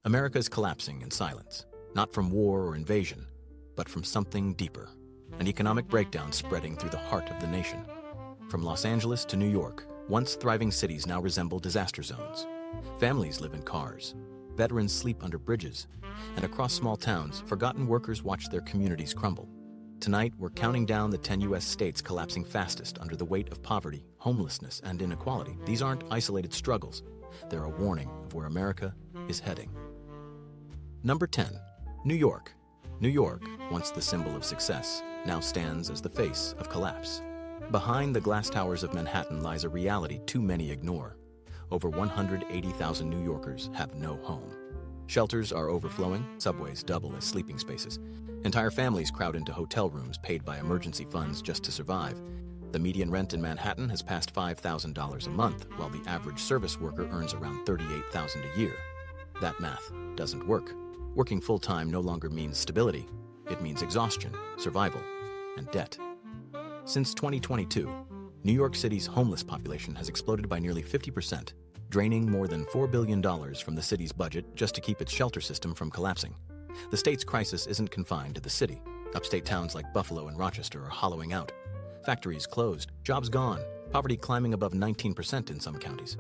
America is collapsing in silence, not from war or invasion, but from something deeper, an economic breakdown spreading through the heart of the nation. From Los Angeles to New York, once thriving cities now resemble disaster zones. Families live in cars, veterans sleep under bridges, and across small towns, forgotten workers watch their communities crumble. Tonight, we're counting down the 10 U.S. states collapsing fastest under the weight of poverty, homelessness, and inequality. These aren't isolated struggles. They're a warning of where America is heading. Number 10. New York. New York, once the symbol of success, now stands as the face of collapse. Behind the glass towers of Manhattan lies a reality too many ignore. Over 180,000 New Yorkers have no home. Shelters are overflowing, subways double as sleeping spaces. Entire families crowd into hotel rooms paid by emergency funds just to survive. The median rent in Manhattan has passed $5,000 a month, while the average service worker earns around $38,000 a year. That math doesn't work. Working full-time no longer means stability. It means exhaustion, survival, and debt. Since 2022, New York City's homeless population has exploded by nearly 50%, draining more than $4 billion from the city's budget just to keep its shelter system from collapsing. The state's crisis isn't confined to the city. Upstate towns like Buffalo and Rochester are hollowing out. Factories closed, jobs gone, poverty climbing above 19% in some counties.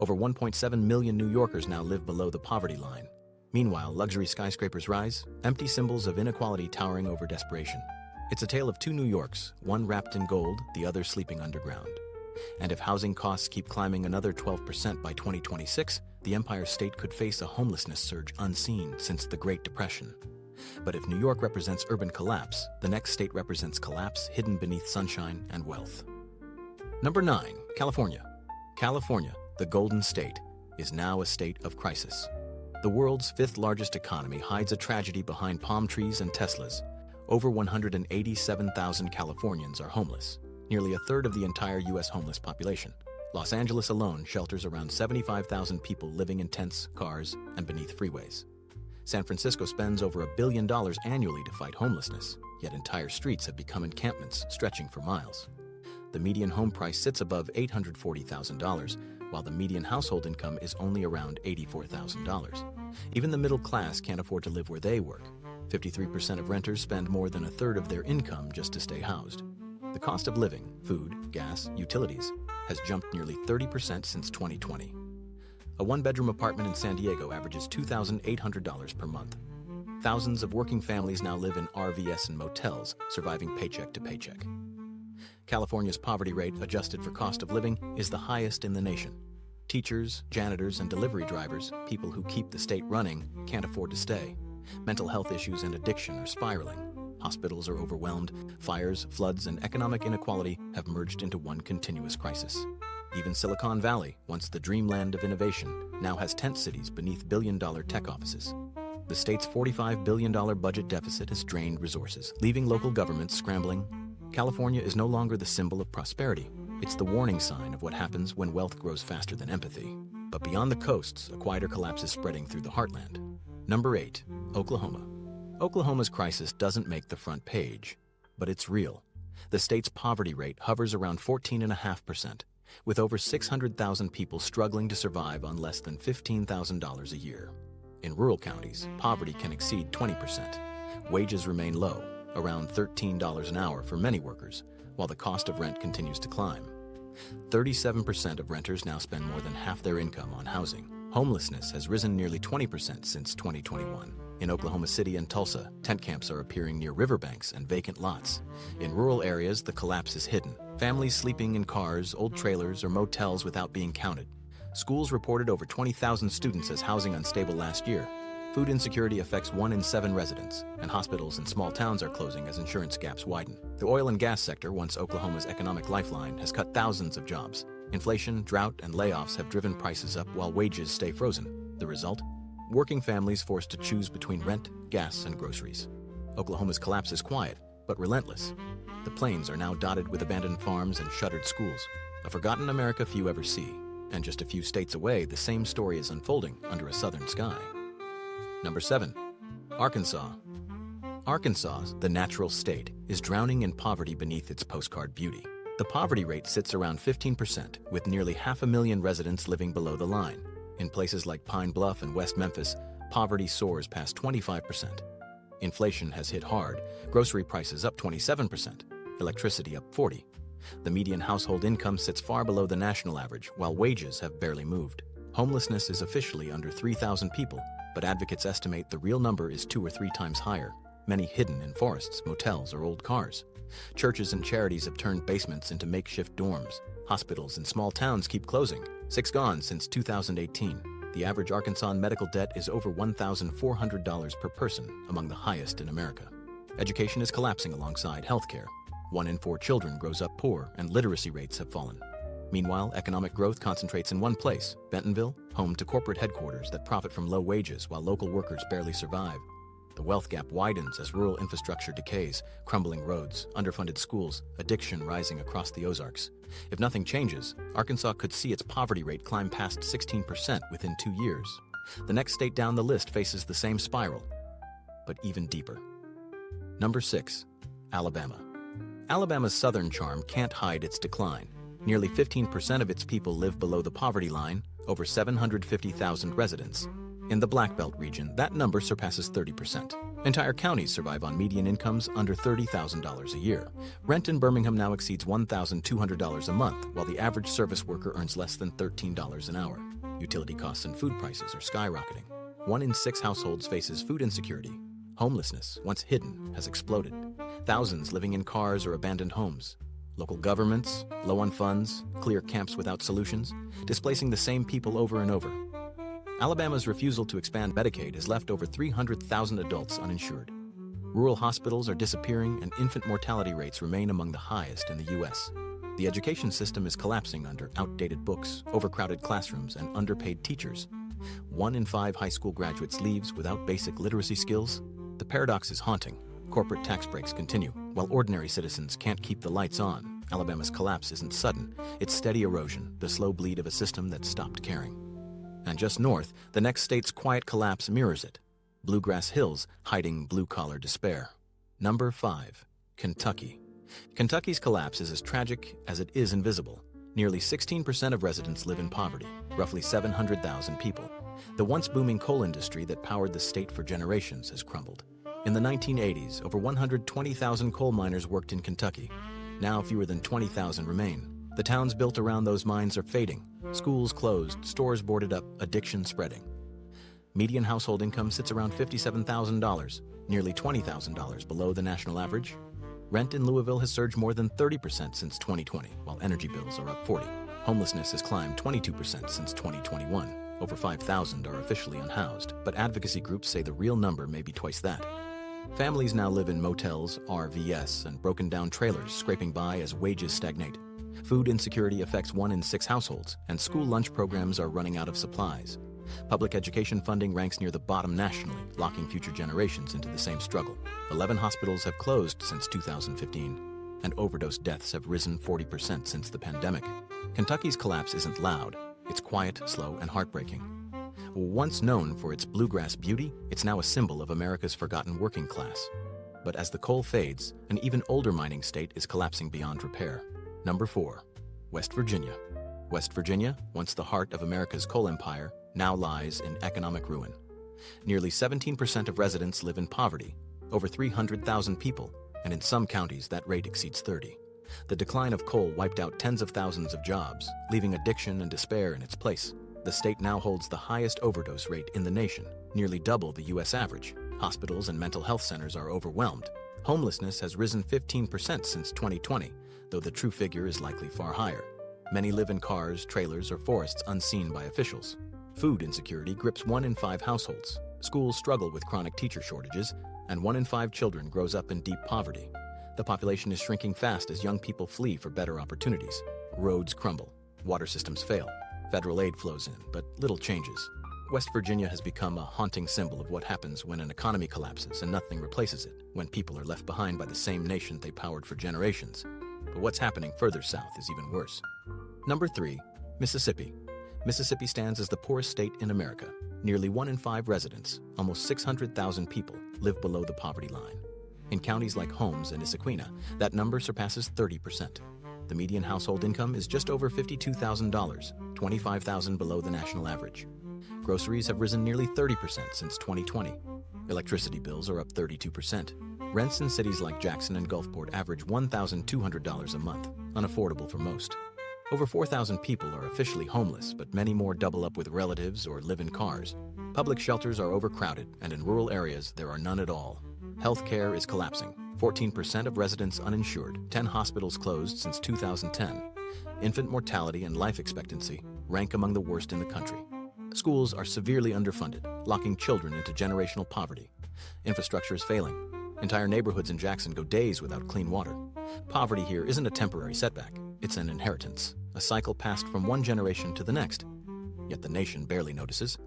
Over 1.7 million New Yorkers now live below the poverty line. Meanwhile, luxury skyscrapers rise, empty symbols of inequality towering over desperation. It's a tale of two New Yorks, one wrapped in gold, the other sleeping underground. And if housing costs keep climbing another 12% by 2026, the Empire State could face a homelessness surge unseen since the Great Depression. But if New York represents urban collapse, the next state represents collapse hidden beneath sunshine and wealth. Number 9. California. California, the Golden State, is now a state of crisis. The world's fifth largest economy hides a tragedy behind palm trees and Teslas. Over 187,000 Californians are homeless, nearly a third of the entire U.S. homeless population. Los Angeles alone shelters around 75,000 people living in tents, cars, and beneath freeways. San Francisco spends over $1 billion annually to fight homelessness, yet entire streets have become encampments stretching for miles. The median home price sits above $840,000, while the median household income is only around $84,000. Even the middle class can't afford to live where they work. 53% of renters spend more than a third of their income just to stay housed. The cost of living, food, gas, utilities, has jumped nearly 30% since 2020. A one-bedroom apartment in San Diego averages $2,800 per month. Thousands of working families now live in RVs and motels, surviving paycheck to paycheck. California's poverty rate, adjusted for cost of living, is the highest in the nation. Teachers, janitors, and delivery drivers, people who keep the state running, can't afford to stay. Mental health issues and addiction are spiraling. Hospitals are overwhelmed. Fires, floods, and economic inequality have merged into one continuous crisis. Even Silicon Valley, once the dreamland of innovation, now has tent cities beneath billion-dollar tech offices. The state's $45 billion budget deficit has drained resources, leaving local governments scrambling. California is no longer the symbol of prosperity. It's the warning sign of what happens when wealth grows faster than empathy. But beyond the coasts, a quieter collapse is spreading through the heartland. Number 8. Oklahoma. Oklahoma's crisis doesn't make the front page, but it's real. The state's poverty rate hovers around 14.5%, with over 600,000 people struggling to survive on less than $15,000 a year. In rural counties, poverty can exceed 20%. Wages remain low, around $13 an hour for many workers, while the cost of rent continues to climb. 37% of renters now spend more than half their income on housing. Homelessness has risen nearly 20% since 2021. In Oklahoma City and Tulsa, tent camps are appearing near riverbanks and vacant lots. In rural areas, the collapse is hidden. Families sleeping in cars, old trailers, or motels without being counted. Schools reported over 20,000 students as housing unstable last year. Food insecurity affects 1 in 7 residents, and hospitals in small towns are closing as insurance gaps widen. The oil and gas sector, once Oklahoma's economic lifeline, has cut thousands of jobs. Inflation, drought, and layoffs have driven prices up while wages stay frozen. The result? Working families forced to choose between rent, gas, and groceries. Oklahoma's collapse is quiet, but relentless. The plains are now dotted with abandoned farms and shuttered schools, a forgotten America few ever see. And just a few states away, the same story is unfolding under a southern sky. Number 7. Arkansas. Arkansas, the natural state, is drowning in poverty beneath its postcard beauty. The poverty rate sits around 15%, with nearly 500,000 residents living below the line. In places like Pine Bluff and West Memphis, poverty soars past 25%. Inflation has hit hard, grocery prices up 27%, electricity up 40%. The median household income sits far below the national average, while wages have barely moved. Homelessness is officially under 3,000 people, but advocates estimate the real number is 2 or 3 times higher, many hidden in forests, motels, or old cars. Churches and charities have turned basements into makeshift dorms. Hospitals in small towns keep closing, 6 gone since 2018. The average Arkansas medical debt is over $1,400 per person, among the highest in America. Education is collapsing alongside healthcare. 1 in 4 children grows up poor, and literacy rates have fallen. Meanwhile, economic growth concentrates in one place, Bentonville, home to corporate headquarters that profit from low wages while local workers barely survive. The wealth gap widens as rural infrastructure decays, crumbling roads, underfunded schools, addiction rising across the Ozarks. If nothing changes, Arkansas could see its poverty rate climb past 16% within 2 years. The next state down the list faces the same spiral, but even deeper. Number 6. Alabama. Alabama's southern charm can't hide its decline. Nearly 15% of its people live below the poverty line, over 750,000 residents. In the Black Belt region, that number surpasses 30%. Entire counties survive on median incomes under $30,000 a year. Rent in Birmingham now exceeds $1,200 a month, while the average service worker earns less than $13 an hour. Utility costs and food prices are skyrocketing. 1 in 6 households faces food insecurity. Homelessness, once hidden, has exploded. Thousands living in cars or abandoned homes. Local governments, low on funds, clear camps without solutions, displacing the same people over and over. Alabama's refusal to expand Medicaid has left over 300,000 adults uninsured. Rural hospitals are disappearing, and infant mortality rates remain among the highest in the U.S. The education system is collapsing under outdated books, overcrowded classrooms, and underpaid teachers. 1 in 5 high school graduates leaves without basic literacy skills. The paradox is haunting. Corporate tax breaks continue, while ordinary citizens can't keep the lights on. Alabama's collapse isn't sudden. It's steady erosion, the slow bleed of a system that stopped caring. And just north, the next state's quiet collapse mirrors it. Bluegrass Hills hiding blue-collar despair. Number 5. Kentucky. Kentucky's collapse is as tragic as it is invisible. Nearly 16% of residents live in poverty, roughly 700,000 people. The once booming coal industry that powered the state for generations has crumbled. In the 1980s, over 120,000 coal miners worked in Kentucky. Now fewer than 20,000 remain. The towns built around those mines are fading. Schools closed, stores boarded up, addiction spreading. Median household income sits around $57,000, nearly $20,000 below the national average. Rent in Louisville has surged more than 30% since 2020, while energy bills are up 40%. Homelessness has climbed 22% since 2021. Over 5,000 are officially unhoused, but advocacy groups say the real number may be twice that. Families now live in motels, RVs, and broken-down trailers, scraping by as wages stagnate. Food insecurity affects 1 in 6 households, and school lunch programs are running out of supplies. Public education funding ranks near the bottom nationally, locking future generations into the same struggle. 11 hospitals have closed since 2015, and overdose deaths have risen 40% since the pandemic. Kentucky's collapse isn't loud. It's quiet, slow, and heartbreaking. Once known for its bluegrass beauty, it's now a symbol of America's forgotten working class. But as the coal fades, an even older mining state is collapsing beyond repair. Number 4. West Virginia. West Virginia, once the heart of America's coal empire, now lies in economic ruin. Nearly 17% of residents live in poverty, over 300,000 people, and in some counties that rate exceeds 30. The decline of coal wiped out tens of thousands of jobs, leaving addiction and despair in its place. The state now holds the highest overdose rate in the nation, nearly double the U.S. average. Hospitals and mental health centers are overwhelmed. Homelessness has risen 15% since 2020, though the true figure is likely far higher. Many live in cars, trailers, or forests unseen by officials. Food insecurity grips 1 in 5 households. Schools struggle with chronic teacher shortages, and 1 in 5 children grows up in deep poverty. The population is shrinking fast as young people flee for better opportunities. Roads crumble, water systems fail, federal aid flows in, but little changes. West Virginia has become a haunting symbol of what happens when an economy collapses and nothing replaces it, when people are left behind by the same nation they powered for generations. But what's happening further south is even worse. Number 3. Mississippi. Mississippi stands as the poorest state in America. Nearly 1 in 5 residents, almost 600,000 people, live below the poverty line. In counties like Holmes and Issaquena, that number surpasses 30%. The median household income is just over $52,000, $25,000 below the national average. Groceries have risen nearly 30% since 2020. Electricity bills are up 32%. Rents in cities like Jackson and Gulfport average $1,200 a month, unaffordable for most. Over 4,000 people are officially homeless, but many more double up with relatives or live in cars. Public shelters are overcrowded, and in rural areas, there are none at all. Healthcare is collapsing. 14% of residents uninsured, 10 hospitals closed since 2010. Infant mortality and life expectancy rank among the worst in the country. Schools are severely underfunded, locking children into generational poverty. Infrastructure is failing. Entire neighborhoods in Jackson go days without clean water. Poverty here isn't a temporary setback, it's an inheritance, a cycle passed from one generation to the next. Yet the nation barely notices.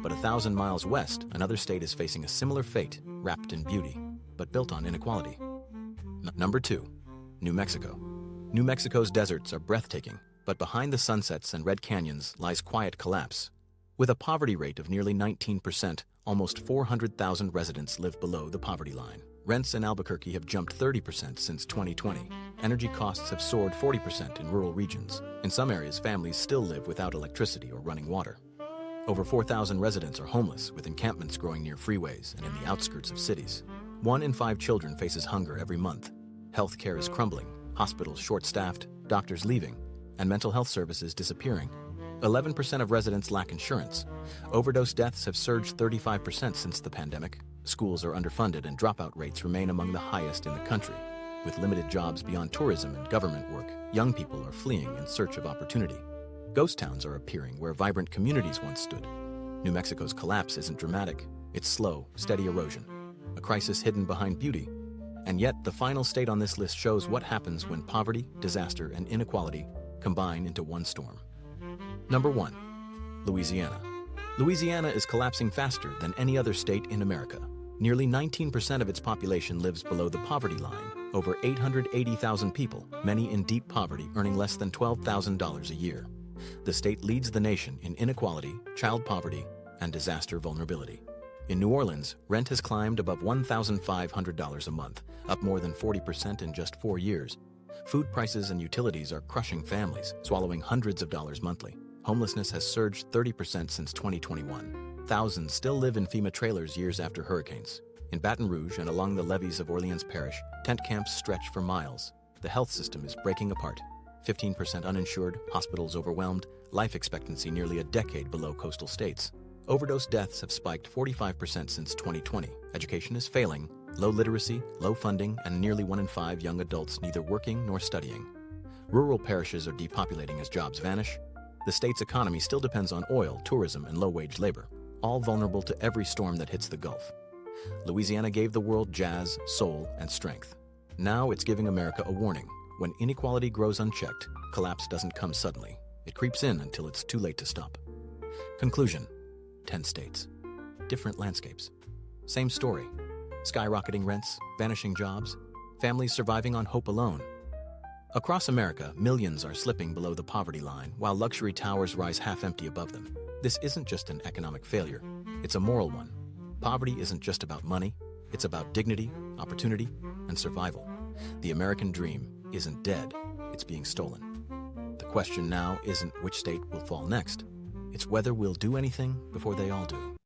But 1,000 miles west, another state is facing a similar fate, wrapped in beauty, but built on inequality. Number 2. New Mexico. New Mexico's deserts are breathtaking, but behind the sunsets and red canyons lies quiet collapse. With a poverty rate of nearly 19%, almost 400,000 residents live below the poverty line. Rents in Albuquerque have jumped 30% since 2020. Energy costs have soared 40% in rural regions. In some areas, families still live without electricity or running water. Over 4,000 residents are homeless, with encampments growing near freeways and in the outskirts of cities. 1 in 5 children faces hunger every month. Healthcare is crumbling, hospitals short-staffed, doctors leaving, and mental health services disappearing. 11% of residents lack insurance. Overdose deaths have surged 35% since the pandemic. Schools are underfunded and dropout rates remain among the highest in the country. With limited jobs beyond tourism and government work, young people are fleeing in search of opportunity. Ghost towns are appearing where vibrant communities once stood. New Mexico's collapse isn't dramatic. It's slow, steady erosion. A crisis hidden behind beauty. And yet, the final state on this list shows what happens when poverty, disaster, and inequality combine into one storm. Number 1. Louisiana. Louisiana is collapsing faster than any other state in America. Nearly 19% of its population lives below the poverty line, over 880,000 people, many in deep poverty, earning less than $12,000 a year. The state leads the nation in inequality, child poverty, and disaster vulnerability. In New Orleans, rent has climbed above $1,500 a month, up more than 40% in just 4 years. Food prices and utilities are crushing families, swallowing hundreds of dollars monthly. Homelessness has surged 30% since 2021. Thousands still live in FEMA trailers years after hurricanes. In Baton Rouge and along the levees of Orleans Parish, tent camps stretch for miles. The health system is breaking apart. 15% uninsured, hospitals overwhelmed, life expectancy nearly a decade below coastal states. Overdose deaths have spiked 45% since 2020. Education is failing, low literacy, low funding, and nearly 1 in 5 young adults neither working nor studying. Rural parishes are depopulating as jobs vanish. The state's economy still depends on oil, tourism, and low-wage labor, all vulnerable to every storm that hits the Gulf. Louisiana gave the world jazz, soul, and strength. Now it's giving America a warning. When inequality grows unchecked, collapse doesn't come suddenly. It creeps in until it's too late to stop. Conclusion: 10 states. Different landscapes. Same story. Skyrocketing rents, vanishing jobs, families surviving on hope alone. Across America, millions are slipping below the poverty line, while luxury towers rise half-empty above them. This isn't just an economic failure, it's a moral one. Poverty isn't just about money, it's about dignity, opportunity, and survival. The American dream isn't dead, it's being stolen. The question now isn't which state will fall next, it's whether we'll do anything before they all do.